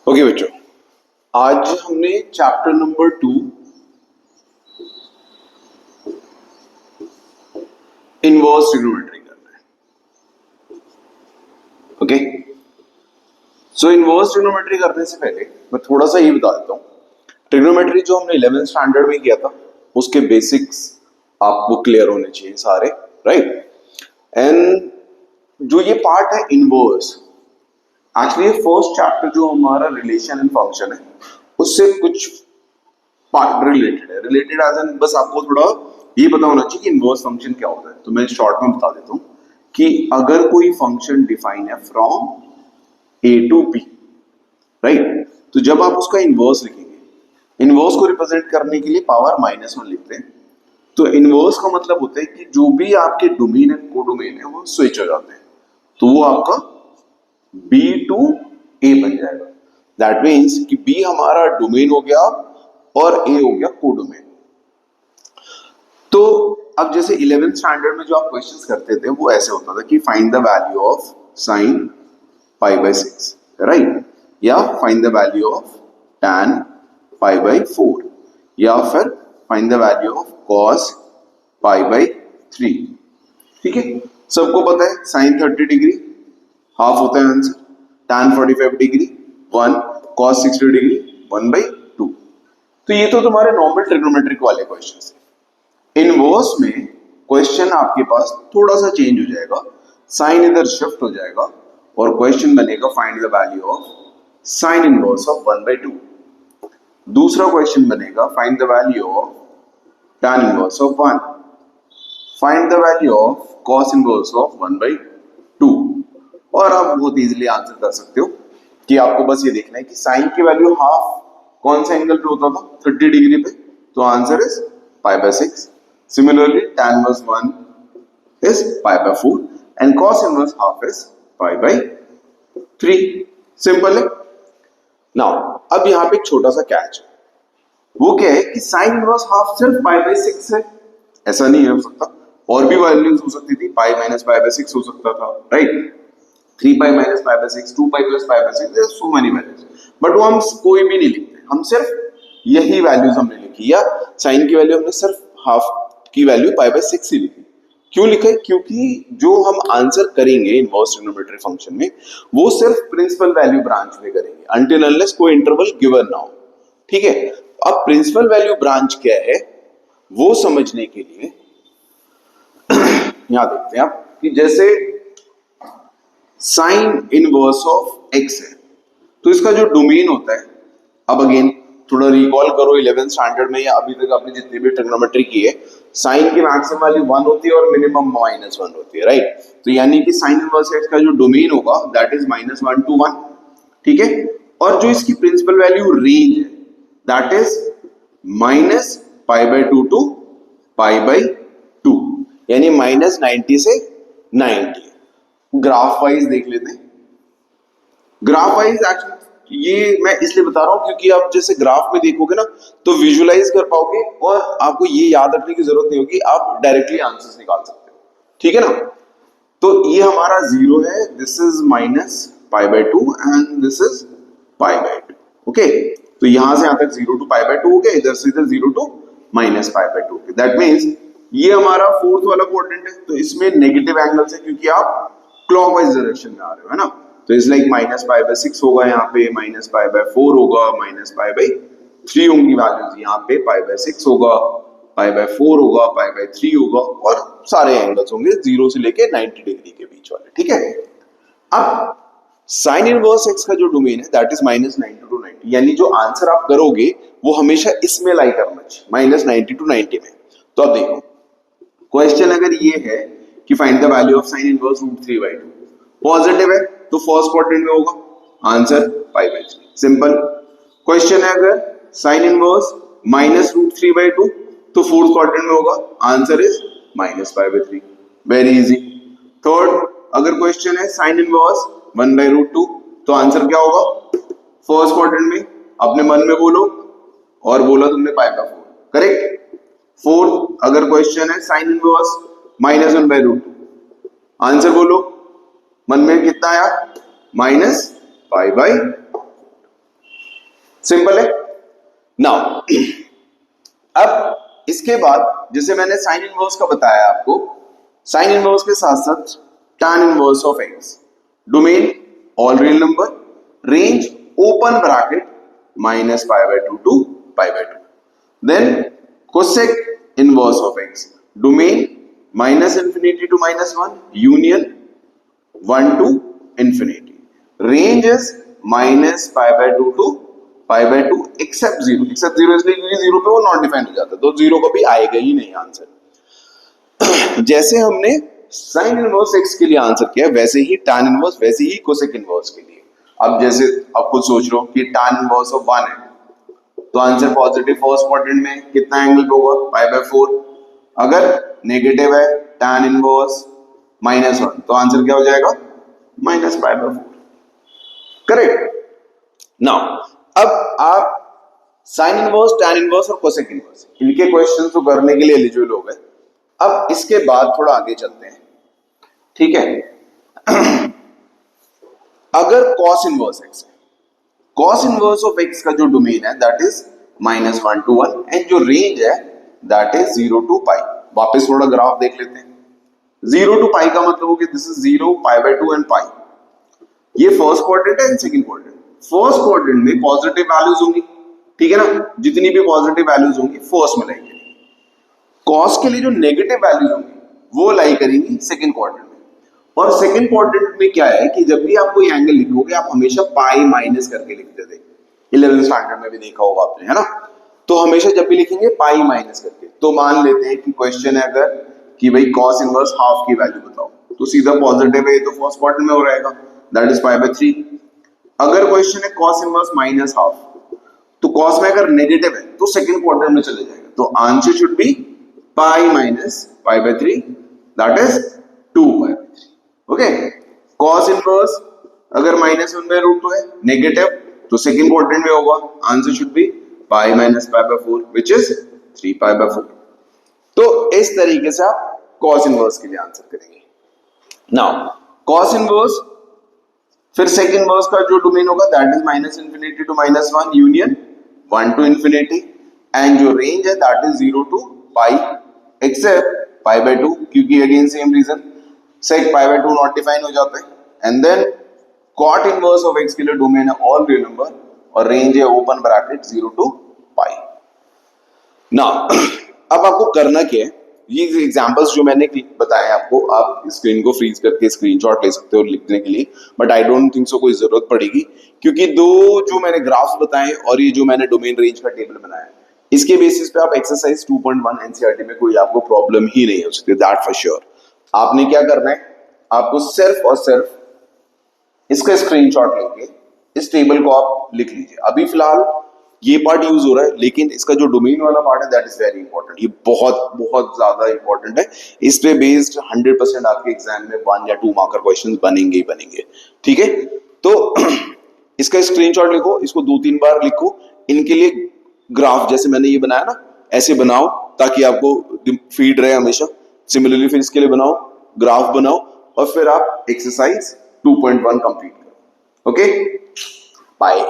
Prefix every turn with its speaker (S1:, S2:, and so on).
S1: Okay बच्चों, आज हमने चैप्टर नंबर 2 इनवर्स ट्रिग्नोमेट्री करना है। ओके, सो इनवर्स ट्रिग्नोमेट्री करने से पहले मैं थोड़ा सा ये बता देता हूँ। ट्रिग्नोमेट्री जो हमने 11th स्टैंडर्ड में किया था उसके बेसिक्स आपको क्लियर होने चाहिए सारे, राइट। एंड जो ये पार्ट है इनवर्स, एक्चुअली फर्स्ट चैप्टर जो हमारा रिलेशन एंड फंक्शन है उससे कुछ पार्ट रिलेटेड है। रिलेटेड एज एन बस आपको थोड़ा ये पता होना चाहिए कि इनवर्स फंक्शन क्या होता है। तो मैं शॉर्ट में बता देता हूँ कि अगर कोई फंक्शन डिफाइन है from A to B, right, तो जब आप उसका इनवर्स लिखेंगे, इनवर्स को रिप्रेजेंट करने के लिए पावर -1 लिखते हैं। तो इनवर्स का मतलब होता है कि जो भी आपके डोमेन एंड कोडोमेन है वो स्विच हो जाते हैं, तो वो आपका B टू A बन जाएगा। दैट मीन्स कि B हमारा डोमेन हो गया और A हो गया कोडोमेन। तो अब जैसे 11th स्टैंडर्ड में जो आप क्वेश्चंस करते थे वो ऐसे होता था कि find the value of sin π/6, right, या find the value of tan π/4, या फिर find the value of cos π/3। ठीक है, सबको पता है sin 30 डिग्री हाफ होता है answer, tan 45 degree 1, cos 60 degree 1/2। तो ये तो तुम्हारे नॉर्मल ट्रिग्नोमेट्रिक वाले क्वेश्चंस है। इनवर्स में क्वेश्चन आपके पास थोड़ा सा चेंज हो जाएगा, साइन इधर शिफ्ट हो जाएगा और क्वेश्चन बनेगा find the value of sine inverse of 1/2। दूसरा क्वेश्चन बनेगा find the value of tan inverse of 1, find the value of cos inverse of 1/2। और आप बहुत इजीली आंसर कर सकते हो कि आपको बस ये देखना है कि साइन की वैल्यू हाफ कौन सा एंगल पे होता था, 30 डिग्री पे, तो answer is π/6। Similarly tan inverse 1 is π/4 and cos inverse half is π/3। Simple है। नाउ अब यहाँ पे एक छोटा सा कैच है, वो क्या है कि साइन इनवर्स हाफ सिर्फ π/6 है, ऐसा नहीं हो सकता, और भी वैल्यूज हो सकती थी, π - π/6 हो सकता था, right, 3π - π/6, 2π + π/6, there are so many values, but वो हम कोई भी नहीं लिखते, हम सिर्फ यही वैल्यूज हमने लिखी, या साइन की वैल्यू हमने सिर्फ हाफ की वैल्यू π/6 ही लिखी। क्यों लिखा है? क्योंकि जो हम आंसर करेंगे इनवर्स ट्रिग्नोमेट्री फंक्शन में वो सिर्फ प्रिंसिपल वैल्यू ब्रांच में करेंगे, अनटिल अनलेस कोई इंटरवल गिवन ना हो। ठीक है, अब प्रिंसिपल वैल्यू ब्रांच क्या है वो समझने के लिए यहां देखते हैं आप कि जैसे साइन इनवर्स ऑफ x है, तो इसका जो डोमेन होता है, अब अगेन थोड़ा रिकॉल करो 11th स्टैंडर्ड में या अभी तक आपने जितनी भी ट्रिग्नोमेट्री की है, साइन की मैक्सिमम वैल्यू 1 होती है और मिनिमम -1 होती है, राइट। तो यानी कि साइन इनवर्स x का जो डोमेन होगा दैट इज -1 to 1। ठीक है, और जो इसकी प्रिंसिपल वैल्यू रेंज है दैट इज -π/2 to π/2, यानी -90 से 90। ग्राफ वाइज देख लेते हैं। ग्राफ वाइज एक्चुअली ये मैं इसलिए बता रहा हूं क्योंकि आप जैसे ग्राफ में देखोगे ना तो विजुअलाइज कर पाओगे और आपको ये याद रखने की जरूरत नहीं होगी, आप डायरेक्टली आंसर्स निकाल सकते हो। ठीक है ना, तो ये हमारा 0 है, this is -π/2 and this is π/2। Okay, तो यहां से यहां तक 0 to π/2 हो गया, इधर से इधर 0 to -π/2। दैट मींस ये हमारा फोर्थ वाला क्वाड्रेंट है, तो इसमें नेगेटिव एंगल्स है क्योंकि आप क्लॉकवाइज डायरेक्शन में आ रहे हो, है ना। तो इस लाइक -π/6 होगा, यहाँ पे -π/4 होगा, -π/3 होंगी वैल्यूज, यहाँ पे π/6 होगा, π/4 होगा, π/3 होगा, और सारे एंगल्स होंगे 0 से लेके 90 डिग्री के बीच वाले। ठीक है, अब साइन इनवर्स x का जो डोमेन है दैट इज -90 to 90, यानी जो आंसर आप करोगे वो हमेशा इसमें लाई करना चाहिए, -90 to 90 में। तो अब देखो क्वेश्चन अगर ये है कि find the value of sine inverse √3/2, positive है तो फर्स्ट क्वाड्रेंट में होगा, आंसर π/3। सिंपल क्वेश्चन है अगर साइन इनवर्स -√3/2 तो फोर्थ क्वाड्रेंट में होगा, answer is -π/3। Very easy. Third अगर क्वेश्चन है साइन इनवर्स 1/√2 तो आंसर क्या होगा, फर्स्ट क्वाड्रेंट में, अपने मन में बोलो, और बोला तुमने π/4, करेक्ट। फोर्थ अगर क्वेश्चन है साइन इनवर्स -1/√2, आंसर बोलो, मन में कितना आया, -π/4। सिंपल है। नाउ अब इसके बाद जैसे मैंने साइन इनवर्स का बताया आपको, साइन इनवर्स के साथ साथ tan inverse of x, domain all real number, range open bracket -π/2 to π/2, then cosec inverse of x, domain -∞ to -1, union 1 to infinity, range is -π/2 to π/2 except 0, except 0 इसलिए क्योंकि 0 पे वो नॉट डिफाइन हो जाता है, तो 0 को भी आएगा ही नहीं आंसर। जैसे हमने साइन इनवर्स x के लिए आंसर किया, वैसे ही tan इनवर्स, वैसे ही कोसेक इनवर्स के लिए। अब जैसे आप खुद सोच लो कि tan इनवर्स ऑफ 1 है, तो आंसर पॉजिटिव फर्स्ट क्वाड्रेंट में कितना एंगल होगा, π/4। अगर नेगेटिव है tan इनवर्स -1, तो आंसर क्या हो जाएगा, -π/4। करेक्ट। नाउ अब आप साइन इनवर्स, tan इनवर्स और कोसेक इनवर्स, इनके क्वेश्चंस तो करने के लिए एलिजिबल हो गए। अब इसके बाद थोड़ा आगे चलते हैं, ठीक है। अगर cos इनवर्स x है, cos इनवर्स ऑफ x का जो डोमेन है दैट इज -1 to 1 एंड जो रेंज है दैट इज 0 to π। वापस थोड़ा ग्राफ देख लेते हैं। 0 to π का मतलब हो कि दिस इज 0, π/2 एंड π। ये फर्स्ट क्वाड्रेंट है and second quadrant. First quadrant में पॉजिटिव वैल्यूज होंगी, ठीक है ना, जितनी भी पॉजिटिव वैल्यूज होंगी फर्स्ट में लाई करेंगी। कॉस के लिए जो नेगेटिव वैल्यूज होंगी वो लाई करेंगी सेकंड क्वाड्रेंट में। और सेकंड क्वाड्रेंट में क्या है कि जब भी आप कोई एंगल लिखोगे आप हमेशा पाई माइनस करके लिखते थे, 11th स्टैंडर्ड में भी देखा होगा आपने, है ना। तो हमेशा जब भी लिखेंगे पाई माइनस करके। तो मान लेते हैं कि क्वेश्चन है अगर कि भाई cos इनवर्स हाफ की वैल्यू बताओ, तो सीधा पॉजिटिव है तो फर्स्ट क्वाड्रेंट में हो रहेगा, दैट इज π/3। अगर क्वेश्चन है cos इनवर्स माइनस हाफ, तो cos में अगर नेगेटिव है तो सेकंड क्वाड्रेंट में चले जाएगा, तो answer should be pi minus π/3, that is 2π/3। Okay. cos inverse अगर -1 में √2 है, नेगेटिव, तो सेकंड क्वाड्रेंट में होगा, answer should be pi minus π/4 which is 3π/4। तो इस तरीके से आप cos इनवर्स के लिए आंसर करेंगे। नाउ cos इनवर्स, फिर सेकंड इनवर्स का जो डोमेन होगा that is -∞ to -1, union 1 to infinity, and जो रेंज है दैट इज 0 to π एक्सेप्ट π/2, क्योंकि again same reason sec π/2 not define हो जाता है। And then cot inverse of x के लिए डोमेन है ऑल रियल नंबर और रेंज है ओपन ब्रैकेट 0 to π। नाउ अब आपको करना क्या है, ये एग्जांपल्स जो मैंने बताए आपको, आप स्क्रीन को फ्रीज करके स्क्रीनशॉट ले सकते हो लिखने के लिए, but I don't think so कोई जरूरत पड़ेगी, क्योंकि दो जो मैंने ग्राफ्स बताए और ये जो मैंने डोमेन रेंज का टेबल बनाया है, इसके बेसिस पे आप एक्सरसाइज 2.1 एनसीईआरटी में कोई आपको प्रॉब्लम ही नहीं हो सकती, दैट फॉर श्योर। आपने क्या करना है, आपको सिर्फ और सिर्फ इसका स्क्रीनशॉट लेके इस टेबल को आप लिख लीजिए। अभी फिलहाल ये पार्ट यूज हो रहा है, लेकिन इसका जो डोमेन वाला पार्ट है दैट इज वेरी इंपॉर्टेंट, ये बहुत बहुत ज्यादा इंपॉर्टेंट है। इस पे बेस्ड 100% आपके एग्जाम में 1 या 2 मार्कर क्वेश्चंस बनेंगे ही बनेंगे, ठीक है। तो इसका स्क्रीनशॉट लिखो, इसको 2-3 बार लिखो, इनके लिए ग्राफ जैसे मैंने ये बनाया ना ऐसे बनाओ ताकि आपको फीड रहे हमेशा। सिमिलरली फिर इसके लिए बनाओ, ग्राफ बनाओ और फिर आप एक्सरसाइज 2.1 कंप्लीट करो। Okay, bye.